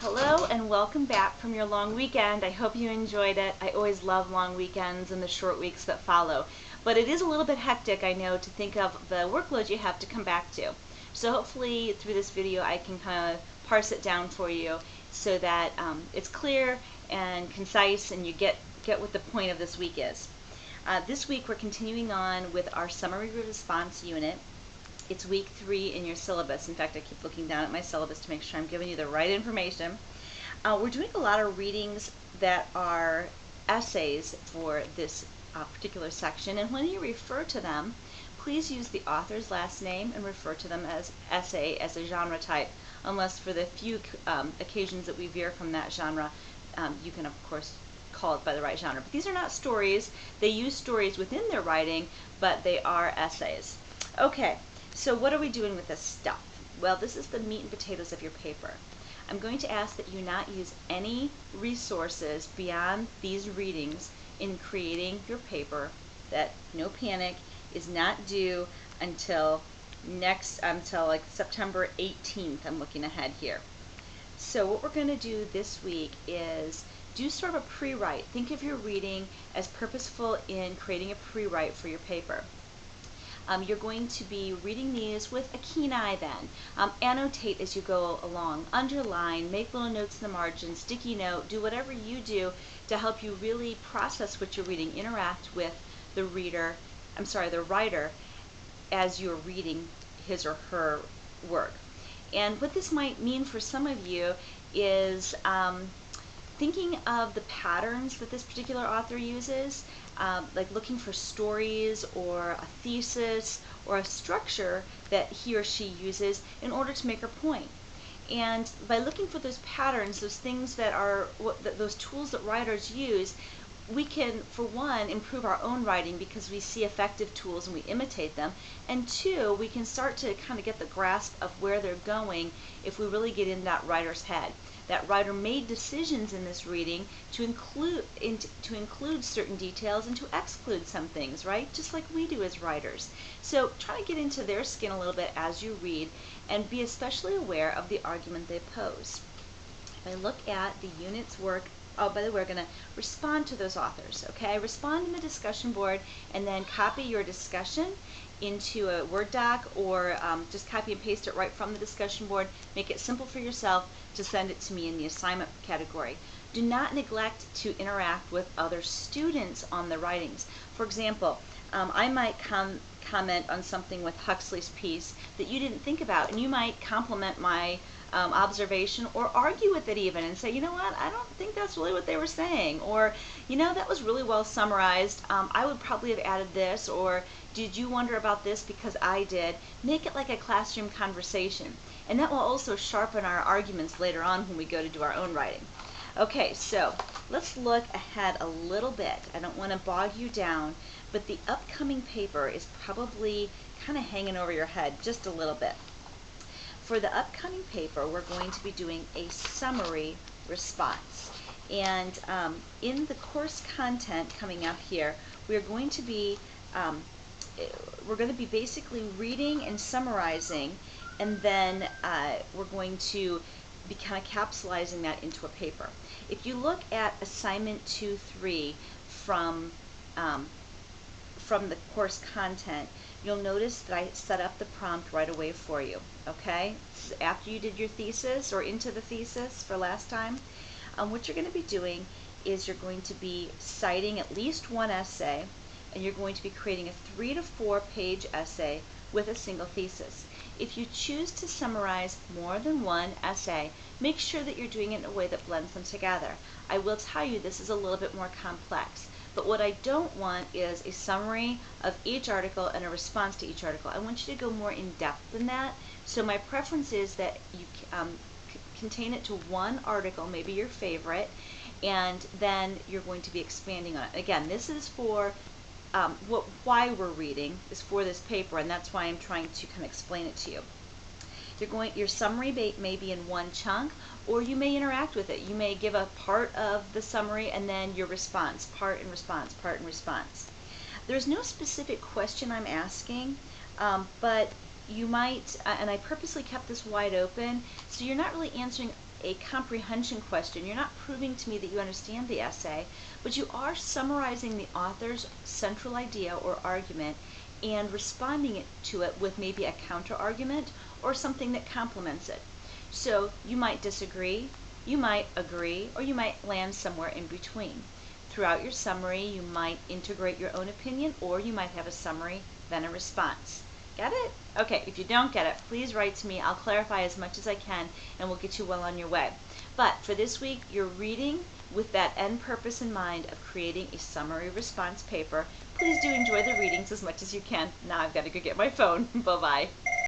Hello and welcome back from your long weekend. I hope you enjoyed it. I always love long weekends and the short weeks that follow. But it is a little bit hectic, I know, to think of the workload you have to come back to. So hopefully through this video I can kind of parse it down for you so that it's clear and concise and you get what the point of this week is. This week we're continuing on with our summary response unit. It's week 3 in your syllabus. In fact, I keep looking down at my syllabus to make sure I'm giving you the right information. We're doing a lot of readings that are essays for this particular section, and when you refer to them, please use the author's last name and refer to them as essay as a genre type, unless for the few occasions that we veer from that genre, you can of course call it by the right genre. But these are not stories. They use stories within their writing, but they are essays. Okay. So what are we doing with this stuff? Well, this is the meat and potatoes of your paper. I'm going to ask that you not use any resources beyond these readings in creating your paper. That no panic is not due until like September 18th. I'm looking ahead here. So what we're going to do this week is do sort of a pre-write. Think of your reading as purposeful in creating a pre-write for your paper. You're going to be reading these with a keen eye then. Annotate as you go along, underline, make little notes in the margin, sticky note, do whatever you do to help you really process what you're reading, interact with the writer as you're reading his or her work. And what this might mean for some of you is thinking of the patterns that this particular author uses, like looking for stories or a thesis or a structure that he or she uses in order to make her point. And by looking for those patterns, those things that are, those tools that writers use, we can, for one, improve our own writing because we see effective tools and we imitate them. And two, we can start to kind of get the grasp of where they're going if we really get in that writer's head. That writer made decisions in this reading to include certain details and to exclude some things, right? Just like we do as writers. So try to get into their skin a little bit as you read and be especially aware of the argument they pose. If I look at the unit's work, oh, by the way, we're going to respond to those authors, okay? Respond in the discussion board and then copy your discussion into a Word doc or just copy and paste it right from the discussion board. Make it simple for yourself to send it to me in the assignment category. Do not neglect to interact with other students on the writings. For example, I might comment on something with Huxley's piece that you didn't think about, and you might compliment my observation or argue with it even and say, you know what, I don't think that's really what they were saying, or you know, that was really well summarized, I would probably have added this, or did you wonder about this because I did. Make it like a classroom conversation, and that will also sharpen our arguments later on when we go to do our own writing. Okay, so let's look ahead a little bit. I don't want to bog you down, but the upcoming paper is probably kind of hanging over your head just a little bit. For the upcoming paper, we're going to be doing a summary response. And in the course content coming up here, we're going to be basically reading and summarizing, and then we're going to be kind of capsulizing that into a paper. If you look at assignment 2-3 from the course content, you'll notice that I set up the prompt right away for you, okay? After you did your thesis or into the thesis for last time, what you're going to be doing is you're going to be citing at least one essay, and you're going to be creating a 3 to 4 page essay with a single thesis. If you choose to summarize more than one essay, make sure that you're doing it in a way that blends them together. I will tell you this is a little bit more complex. But what I don't want is a summary of each article and a response to each article. I want you to go more in depth than that. So my preference is that you contain it to one article, maybe your favorite, and then you're going to be expanding on it. Again, this is for why we're reading is for this paper, and that's why I'm trying to kind of explain it to you. Your summary may be in one chunk, or you may interact with it. You may give a part of the summary and then your response, part and response, part and response. There's no specific question I'm asking, but you might, and I purposely kept this wide open, so you're not really answering a comprehension question. You're not proving to me that you understand the essay, but you are summarizing the author's central idea or argument and responding to it with maybe a counter argument or something that complements it. So you might disagree, you might agree, or you might land somewhere in between. Throughout your summary, you might integrate your own opinion, or you might have a summary, then a response. Get it? Okay, if you don't get it, please write to me. I'll clarify as much as I can, and we'll get you well on your way. But for this week, you're reading with that end purpose in mind of creating a summary response paper. Please do enjoy the readings as much as you can. Now I've got to go get my phone. Bye-bye.